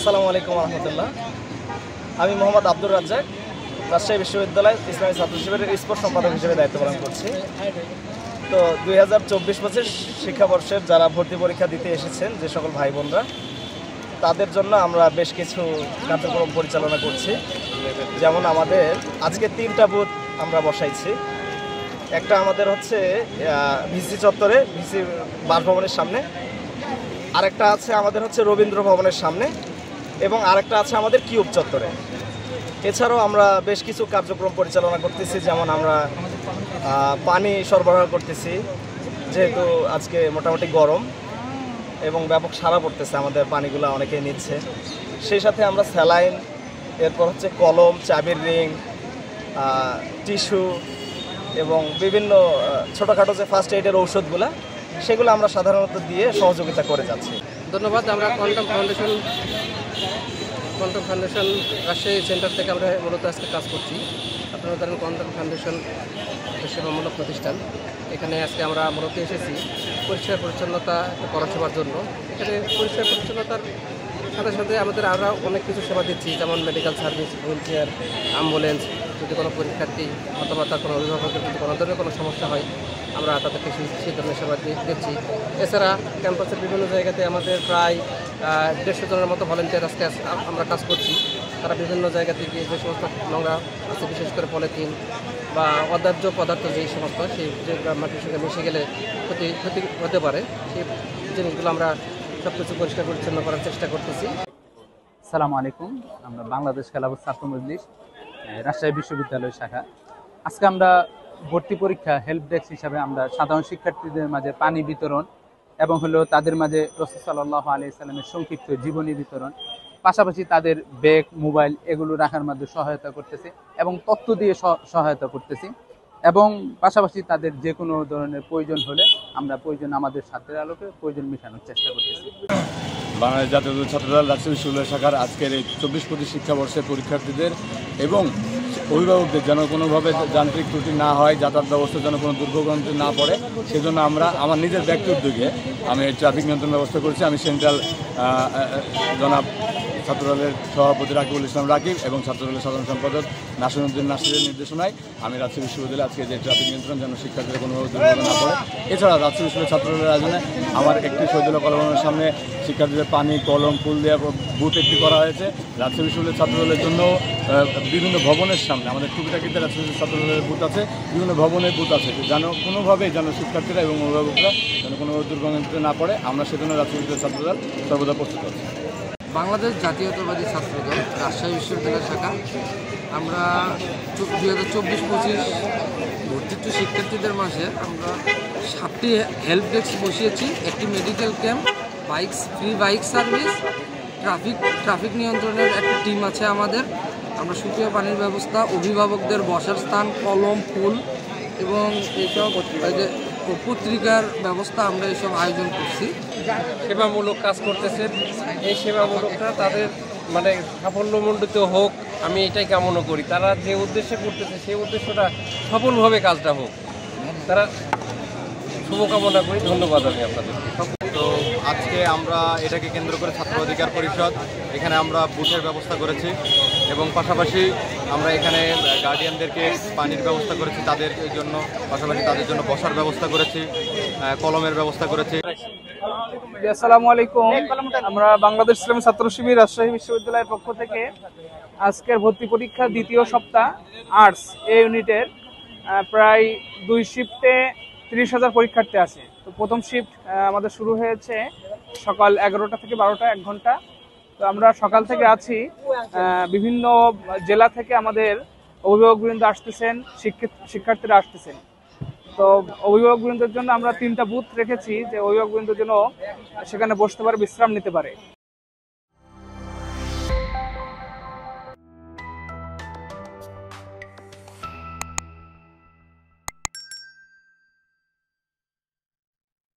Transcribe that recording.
আসসালামু আলাইকুম রহমতুল্লাহ। আমি মোহাম্মদ আব্দুর রাজ্জাক, রাজশাহী বিশ্ববিদ্যালয় ইসলামী ছাত্র শিবিরের স্পোর্টস সম্পাদক হিসেবে দায়িত্ব পালন করছি। তো 2024-25 শিক্ষাবর্ষের যারা ভর্তি পরীক্ষা দিতে এসেছেন যে সকল ভাই বোনরা, তাদের জন্য আমরা বেশ কিছু কার্যক্রম পরিচালনা করছি। যেমন আমাদের আজকে 3টা বুথ আমরা বসাইছি। একটা আমাদের হচ্ছে ভিসি চত্বরে, ভিসি বাসভবনের সামনে, আরেকটা আছে আমাদের হচ্ছে রবীন্দ্র ভবনের সামনে, এবং আরেকটা আছে আমাদের কিউব চত্বরে। এছাড়াও আমরা বেশ কিছু কার্যক্রম পরিচালনা করতেছি, যেমন আমরা পানি সরবরাহ করতেছি, যেহেতু আজকে মোটামুটি গরম এবং ব্যাপক সাড়া পড়তেছে, আমাদের পানিগুলো অনেকেই নিচ্ছে। সেই সাথে আমরা স্যালাইন, এরপর হচ্ছে কলম, চাবির রিং, টিস্যু এবং বিভিন্ন ছোটোখাটো যে ফার্স্ট এইডের ঔষধগুলো, সেগুলো আমরা সাধারণত দিয়ে সহযোগিতা করে যাচ্ছি। ধন্যবাদ। আমরা কোয়ান্টাম ফাউন্ডেশন রাজশাহী সেন্টার থেকে আমরা মূলত আজকে কাজ করছি। আপনারা জানেন কোয়ান্টাম ফাউন্ডেশন সেবামূলক প্রতিষ্ঠান। এখানে আজকে আমরা মূলত এসেছি পরিষ্কার পরিচ্ছন্নতা পরিষেবার জন্য। এখানে পরিষ্কার পরিচ্ছন্নতার সাথে সাথে আমাদের আরও অনেক কিছু সেবা দিচ্ছি, যেমন medical service, wheel chair, ambulance. যদি কোনো পরীক্ষার্থী অথবা তার কোনো অভিভাবকের যদি কোনো ধরনের কোনো সমস্যা হয়, আমরা তাদেরকে সেই ধরনের সেবা দিচ্ছি। এছাড়া ক্যাম্পাসের বিভিন্ন জায়গাতে আমাদের প্রায় 150 জনের মতো ভলেন্টিয়ার আজকে আমরা কাজ করছি। তারা বিভিন্ন জায়গা থেকে যে সমস্ত নোংরা আছে, বিশেষ করে পলিথিন বা অদাহ্য পদার্থ যেই সমস্ত, সেই যে মাটির সঙ্গে মিশে গেলে ক্ষতি হতে পারে, সেই জিনিসগুলো আমরা সব কিছু পরিষ্কার পরিচ্ছন্ন করার চেষ্টা করতেছি। আসসালামু আলাইকুম। আমরা বাংলাদেশ খেলাফত ছাত্র মজলিস রাজশাহী বিশ্ববিদ্যালয় শাখা। আজকে আমরা ভর্তি পরীক্ষা হেল্প ডেস্ক হিসাবে আমরা সাধারণ শিক্ষার্থীদের মাঝে পানি বিতরণ এবং তাদের মাঝে রাসূল সাল্লাল্লাহু আলাইহি সাল্লামের সংক্ষিপ্ত জীবনী বিতরণ, পাশাপাশি তাদের ব্যাগ, মোবাইল এগুলো রাখার মধ্যে সহায়তা করতেছি এবং তথ্য দিয়ে সহায়তা করতেছি, এবং পাশাপাশি তাদের যে কোনো ধরনের প্রয়োজন হলে আমরা আমাদের ছাত্রের আলোকে প্রয়োজন মেটানোর চেষ্টা করতেছি। বাংলাদেশ জাতীয় ছাত্রদল রাজশাহী বিশ্ববিদ্যালয় শাখার আজকের এই 24-25 শিক্ষাবর্ষের পরীক্ষার্থীদের এবং অভিভাবকদের যেন কোনোভাবে যান্ত্রিক ত্রুটি না হয়, যাতায়াত ব্যবস্থা যেন কোনো দুর্ভোগান্তি না পড়ে, সেজন্য আমরা আমার নিজের ব্যক্তি উদ্যোগে আমি ট্রাফিক নিয়ন্ত্রণ ব্যবস্থা করছি। আমি সেন্ট্রাল জনাব ছাত্রদলের সভাপতি রাকিবুল ইসলাম রাকিব এবং ছাত্রদলের সাধারণ সম্পাদক নাসিরুদ্দিন নাসিরের নির্দেশনায় আমি রাজশাহী বিশ্ববিদ্যালয়ে আজকে যে ট্রাফিক নিয়ন্ত্রণ যেন শিক্ষার্থীদের কোনোভাবে দুর্ঘটনা না পড়ে। এছাড়া রাজশাহী বিশ্ববিদ্যালয় ছাত্রদলের আয়োজনে আমার একটি শহীদুল্লাহ কলমের সামনে শিক্ষার্থীদের পানি, কলম, ফুল দেওয়া বুথ একটি করা হয়েছে। রাজশাহী বিশ্ববিদ্যালয় ছাত্রদলের জন্য বিভিন্ন ভবনের সামনে আমাদের টুকিটাকিতে রাজশাহী ছাত্রদলের বুথ আছে, বিভিন্ন ভবনের বুথ আছে, যেন কোনোভাবেই যেন শিক্ষার্থীরা এবং অভিভাবকরা যেন কোনোভাবে দুর্ঘটনা না পড়ে, আমরা সেজন্য রাজশাহী বিশ্ববিদ্যালয় ছাত্রদল সর্বদা প্রস্তুত আছি। বাংলাদেশ জাতীয়তাবাদী ছাত্রদল রাজশাহী বিশ্ববিদ্যালয় শাখা আমরা 2024-25 ভর্তিচ্ছ শিক্ষার্থীদের মাঝে আমরা 7টি হেল্প ডেস্ক বসিয়েছি, একটি medical camp, free bike service, traffic নিয়ন্ত্রণের একটা টিম আছে আমাদের। আমরা সুপেয় পানির ব্যবস্থা, অভিভাবকদের বসার স্থান, কলম, ফুল এবং এইসব পত্রিকার ব্যবস্থা আমরা এইসব আয়োজন করছি। সেবামূলক কাজ করতেছেন, এই সেবামূলকটা তাদের মানে সাফল্যমণ্ডিত হোক, আমি এটাই কামনা করি। তারা যে উদ্দেশ্যে করতেছে সেই উদ্দেশ্যটা সফলভাবে কাজটা হোক, তারা শুভকামনা করি। ধন্যবাদ আমি আপনাদেরকে। তো আজকে আমরা এটাকে কেন্দ্র করে ছাত্র অধিকার পরিষদ এখানে আমরা বুথের ব্যবস্থা করেছি, এবং পাশাপাশি আমরা এখানে গার্ডিয়ানদেরকে পানির ব্যবস্থা করেছি তাদের জন্য, পাশাপাশি তাদের জন্য বসার ব্যবস্থা করেছি, কলমের ব্যবস্থা করেছি। আসসালামু আলাইকুম। আমরা বাংলাদেশ ইসলামী ছাত্র শিবির রাজশাহী বিশ্ববিদ্যালয়ের পক্ষ থেকে আজকের ভর্তি পরীক্ষা দ্বিতীয় সপ্তাহ আর্টস এ ইউনিটের প্রায় 2 শিফটে 30,000 পরীক্ষার্থী আছে। তো প্রথম শিফট আমাদের শুরু হয়েছে সকাল 11টা থেকে 12টা, 1 ঘন্টা। তো আমরা সকাল থেকে আছি, বিভিন্ন জেলা থেকে আমাদের অভিভাবকবৃন্দ আসতেছেন, শিক্ষার্থীরা আসতেছেন। তো অভিভাবকবৃন্দের জন্য আমরা 3টা বুথ রেখেছি, যে অভিভাবকবৃন্দ যেন সেখানে বসতে পারে, বিশ্রাম নিতে পারে।